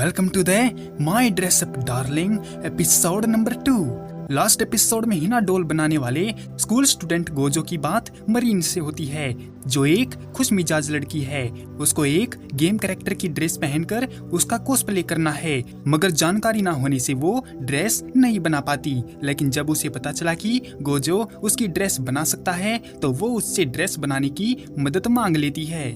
Welcome to the my dress up darling episode number 2। Last episode में Hina doll बनाने वाले school student Gojo की बात मरीन से होती है, जो एक खुश मिजाज लड़की है। उसको एक गेम कैरेक्टर की ड्रेस पहनकर उसका कॉस्प्ले करना है, मगर जानकारी ना होने से वो ड्रेस नहीं बना पाती। लेकिन जब उसे पता चला कि गोजो उसकी ड्रेस बना सकता है तो वो उससे ड्रेस बनाने की मदद मांग लेती है।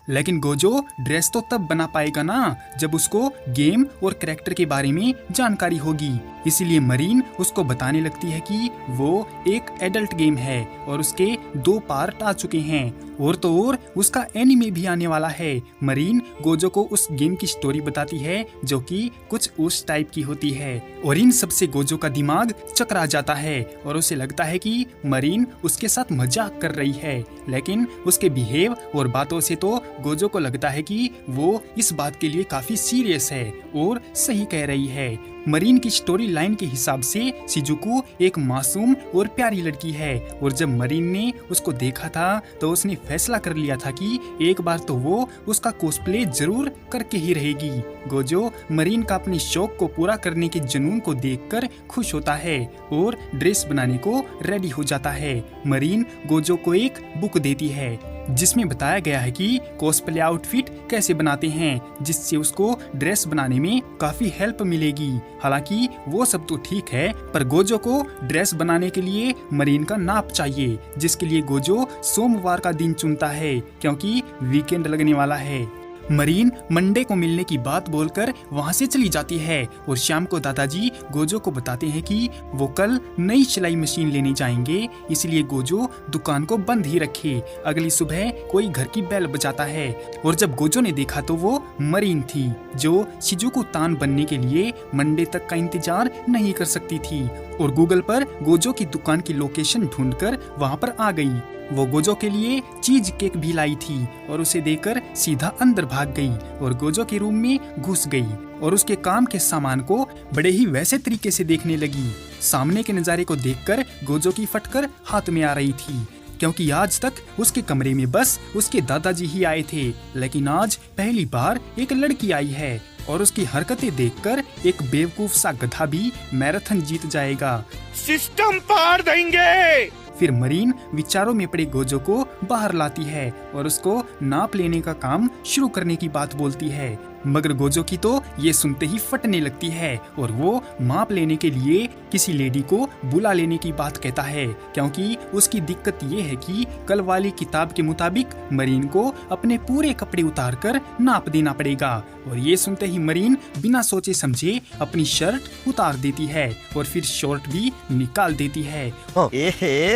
लेकिन गोजो ड्रेस तो तब बना पाएगा ना जब उसको गेम और कैरेक्टर के बारे में जानकारी होगी। इसीलिए मरीन उसको बताने लगती है कि वो एक एडल्ट गेम है और उसके 2 पार्ट आ चुके हैं, और तो और उसका एनीमे भी आने वाला है। मरीन गोजो को उस गेम की स्टोरी बताती है जो कि कुछ उस टाइप की होती है, और इन सबसे गोजो का दिमाग चकरा जाता है और उसे लगता है कि मरीन उसके साथ मजाक कर रही है। लेकिन उसके बिहेव और बातों से तो गोजो को लगता है कि वो इस बात के लिए काफी सीरियस है और सही कह रही है। मरीन की स्टोरी लाइन के हिसाब से शिजुको एक मासूम और प्यारी लड़की है, और जब मरीन ने उसको देखा था तो उसने फैसला कर लिया था कि एक बार तो वो उसका कॉस्प्ले जरूर करके ही रहेगी। गोजो मरीन का अपने शौक को पूरा करने के जुनून को देखकर खुश होता है और ड्रेस बनाने को रेडी हो जाता है। मरीन गोजो को एक बुक देती है जिसमें बताया गया है कि कॉस्प्ले आउटफिट कैसे बनाते हैं, जिससे उसको ड्रेस बनाने में काफी हेल्प मिलेगी। हालांकि वो सब तो ठीक है, पर गोजो को ड्रेस बनाने के लिए मरीन का नाप चाहिए, जिसके लिए गोजो सोमवार का दिन चुनता है क्योंकि वीकेंड लगने वाला है। मरीन मंडे को मिलने की बात बोलकर वहाँ से चली जाती है, और शाम को दादाजी गोजो को बताते हैं कि वो कल नई सिलाई मशीन लेने जाएंगे, इसलिए गोजो दुकान को बंद ही रखे। अगली सुबह कोई घर की बेल बजाता है, और जब गोजो ने देखा तो वो मरीन थी, जो शिजुको तान बनने के लिए मंडे तक का इंतजार नहीं कर सकती थी, और गूगल पर गोजो की दुकान की लोकेशन ढूंढकर वहाँ पर आ गई। वो गोजो के लिए चीज केक भी लाई थी और उसे देकर सीधा अंदर भाग गई और गोजो के रूम में घुस गई और उसके काम के सामान को बड़े ही वैसे तरीके से देखने लगी। सामने के नजारे को देखकर गोजो की फटकर हाथ में आ रही थी, क्योंकि आज तक उसके कमरे में बस उसके दादाजी ही आए थे, लेकिन आज पहली बार एक लड़की आई है, और उसकी हरकतें देखकर एक बेवकूफ सा गधा भी मैराथन जीत जाएगा। सिस्टम पार देंगे। फिर मरीन विचारों में पड़े गोजो को बाहर लाती है और उसको नाप लेने का काम शुरू करने की बात बोलती है, मगर गोजो की तो ये सुनते ही फटने लगती है और वो माप लेने के लिए किसी लेडी को बुला लेने की बात कहता है, क्योंकि उसकी दिक्कत ये है कि कल वाली किताब के मुताबिक मरीन को अपने पूरे कपड़े उतार कर नाप देना पड़ेगा। और ये सुनते ही मरीन बिना सोचे समझे अपनी शर्ट उतार देती है और फिर शॉर्ट भी निकाल देती है।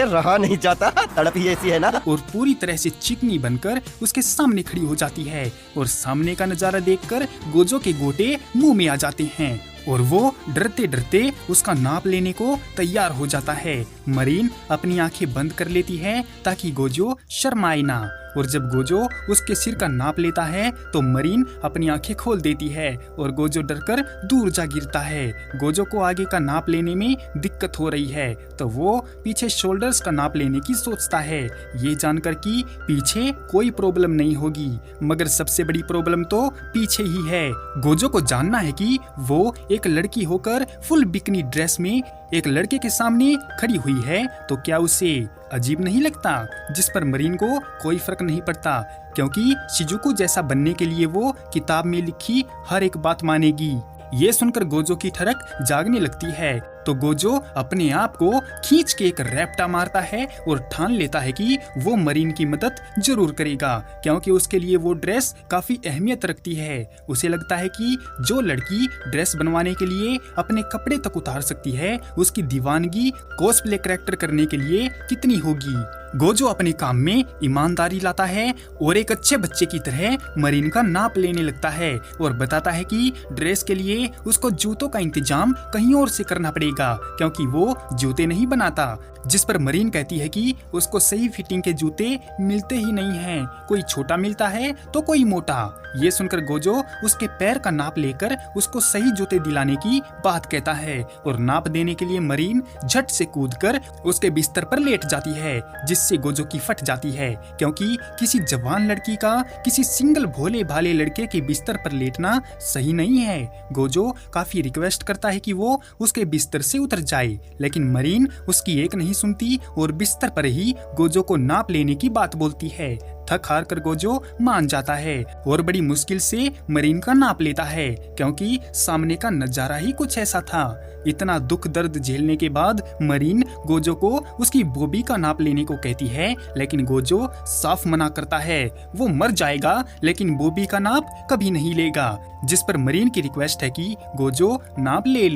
रहा नहीं जाता, तड़प ही ऐसी है ना। और पूरी तरह से चिकनी बनकर उसके सामने खड़ी हो जाती है, और सामने का नजारा देखकर गोजो के गोटे मुंह में आ जाते हैं और वो डरते डरते उसका नाप लेने को तैयार हो जाता है। मरीन अपनी आंखें बंद कर लेती है ताकि गोजो शर्माए ना, और जब गोजो उसके सिर का नाप लेता है तो मरीन अपनी आंखें खोल देती है और गोजो डरकर दूर जा गिरता है। गोजो को आगे का नाप लेने में दिक्कत हो रही है तो वो पीछे शोल्डर्स का नाप लेने की सोचता है, ये जानकर कि पीछे कोई प्रॉब्लम नहीं होगी, मगर सबसे बड़ी प्रॉब्लम तो पीछे ही है। गोजो को जानना है कि वो एक लड़की होकर फुल बिकनी ड्रेस में एक लड़के के सामने खड़ी हुई है तो क्या उसे अजीब नहीं लगता, जिस पर मरीन को कोई फर्क नहीं पड़ता, क्योंकि शिजुको जैसा बनने के लिए वो किताब में लिखी हर एक बात मानेगी। ये सुनकर गोजो की ठड़क जागने लगती है तो गोजो अपने आप को खींच के एक रैप्टा मारता है और ठान लेता है कि वो मरीन की मदद जरूर करेगा, क्योंकि उसके लिए वो ड्रेस काफी अहमियत रखती है। उसे लगता है कि जो लड़की ड्रेस बनवाने के लिए अपने कपड़े तक उतार सकती है, उसकी दीवानगी कॉस्प्ले कैरेक्टर करने के लिए कितनी होगी। गोजो अपने काम में ईमानदारी लाता है और एक अच्छे बच्चे की तरह मरीन का नाप लेने लगता है और बताता है कि ड्रेस के लिए उसको जूतों का इंतजाम कहीं और से करना पड़ेगा। लेगा क्योंकि वो जूते नहीं बनाता। जिस पर मरीन कहती है कि उसको सही फिटिंग के जूते मिलते ही नहीं हैं, कोई छोटा मिलता है तो कोई मोटा। ये सुनकर गोजो उसके पैर का नाप लेकर उसको सही जूते दिलाने की बात कहता है और नाप देने के लिए मरीन झट से कूदकर उसके बिस्तर पर लेट जाती है, जिससे गोजो की फट जाती है क्योंकि किसी जवान लड़की का किसी सिंगल भोले भाले लड़के के बिस्तर पर लेटना सही नहीं है। गोजो काफी रिक्वेस्ट करता है कि वो उसके बिस्तर से उतर जाए, लेकिन मरीन उसकी एक नहीं सुनती और बिस्तर पर ही गोजो को नाप लेने की बात बोलती है। थक हार कर गोजो मान जाता है और बड़ी मुश्किल से मरीन का नाप लेता है क्योंकि सामने का नजारा ही कुछ ऐसा था। इतना दुख दर्द झेलने के बाद मरीन गोजो को उसकी बोबी का नाप लेने को कहती है, लेकिन गोजो साफ मना करता है। वो मर जाएगा लेकिन बोबी का नाप कभी नहीं लेगा। जिस पर मरीन की रिक्वेस्ट है कि गोजो नाप ले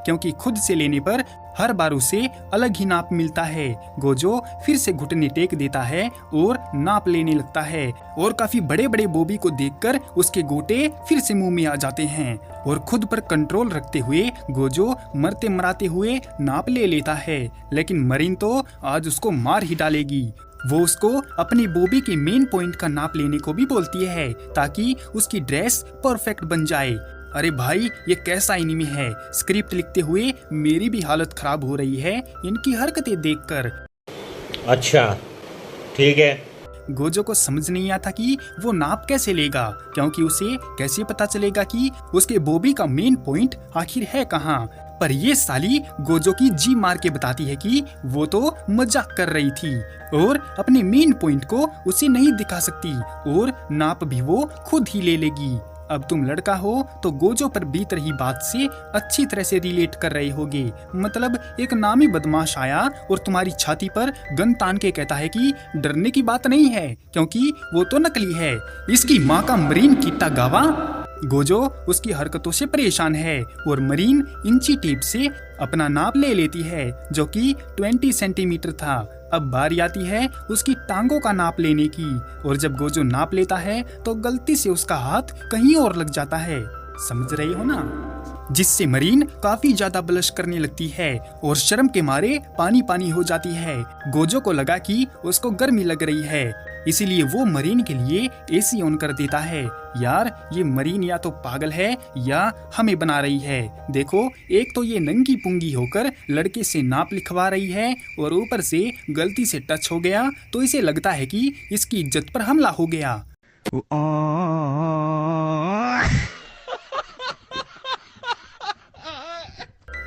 क्योंकि खुद से लेने पर हर बार उसे अलग ही नाप मिलता है। गोजो फिर से घुटने टेक देता है और नाप लेने लगता है और काफी बड़े बड़े बोबी को देखकर उसके गोटे फिर से मुंह में आ जाते हैं और खुद पर कंट्रोल रखते हुए गोजो मरते मराते हुए नाप ले लेता है। लेकिन मरीन तो आज उसको मार ही डालेगी। वो उसको अपनी बोबी के मेन पॉइंट का नाप लेने को भी बोलती है ताकि उसकी ड्रेस परफेक्ट बन जाए। अरे भाई, ये कैसा एनीमे है। स्क्रिप्ट लिखते हुए मेरी भी हालत खराब हो रही है इनकी हरकतें देखकर। अच्छा ठीक है। गोजो को समझ नहीं आता कि वो नाप कैसे लेगा क्योंकि उसे कैसे पता चलेगा कि उसके बोबी का मेन पॉइंट आखिर है कहाँ। पर ये साली गोजो की जी मार के बताती है कि वो तो मजाक कर रही थी और अपने मेन पॉइंट को उसे नहीं दिखा सकती और नाप भी वो खुद ही ले लेगी। अब तुम लड़का हो तो गोजो पर बीत रही बात से अच्छी तरह से रिलेट कर रहे होगे। मतलब एक नामी बदमाश आया और तुम्हारी छाती पर गन तान के कहता है कि डरने की बात नहीं है क्योंकि वो तो नकली है, इसकी माँ का मरीन कीटा गावा। गोजो उसकी हरकतों से परेशान है और मरीन इंची टेप से अपना नाप ले लेती है जो कि 20 सेंटीमीटर था। अब बारी आती है उसकी टांगों का नाप लेने की और जब गोजो नाप लेता है तो गलती से उसका हाथ कहीं और लग जाता है। समझ रही हो ना? जिससे मरीन काफी ज्यादा ब्लश करने लगती है और शर्म के मारे पानी पानी हो जाती है। गोजो को लगा कि उसको गर्मी लग रही है, इसीलिए वो मरीन के लिए एसी ऑन कर देता है। यार, ये मरीन या तो पागल है या हमें बना रही है। देखो, एक तो ये नंगी पुंगी होकर लड़के से नाप लिखवा रही है और ऊपर से गलती से टच हो गया तो इसे लगता है कि इसकी इज्जत पर हमला हो गया।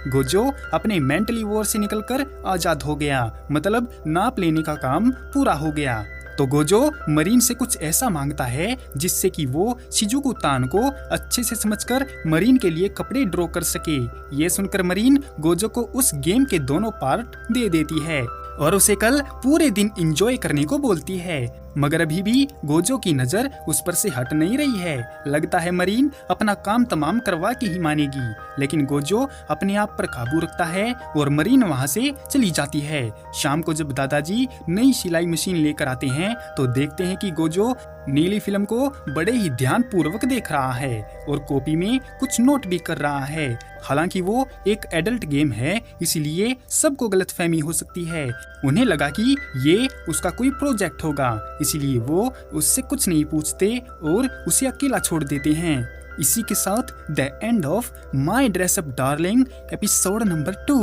गोजो अपने मेंटली वॉर से निकलकर आजाद हो गया, मतलब नाप लेने का काम पूरा हो गया। तो गोजो मरीन से कुछ ऐसा मांगता है जिससे कि वो शिजुको तान को अच्छे से समझकर मरीन के लिए कपड़े ड्रॉ कर सके। ये सुनकर मरीन गोजो को उस गेम के दोनों पार्ट दे देती है और उसे कल पूरे दिन एंजॉय करने को बोलती है। मगर अभी भी गोजो की नजर उस पर से हट नहीं रही है। लगता है मरीन अपना काम तमाम करवा के ही मानेगी, लेकिन गोजो अपने आप पर काबू रखता है और मरीन वहाँ से चली जाती है। शाम को जब दादाजी नई सिलाई मशीन लेकर आते हैं तो देखते हैं कि गोजो नीली फिल्म को बड़े ही ध्यान पूर्वक देख रहा है और कॉपी में कुछ नोट भी कर रहा है। हालांकि वो एक एडल्ट गेम है, इसलिए सबको गलतफहमी हो सकती है। उन्हें लगा कि ये उसका कोई प्रोजेक्ट होगा, इसलिए वो उससे कुछ नहीं पूछते और उसे अकेला छोड़ देते हैं। इसी के साथ the end of my dress up darling episode number 2।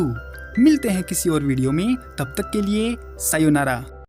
मिलते हैं किसी और वीडियो में, तब तक के लिए सायोनारा।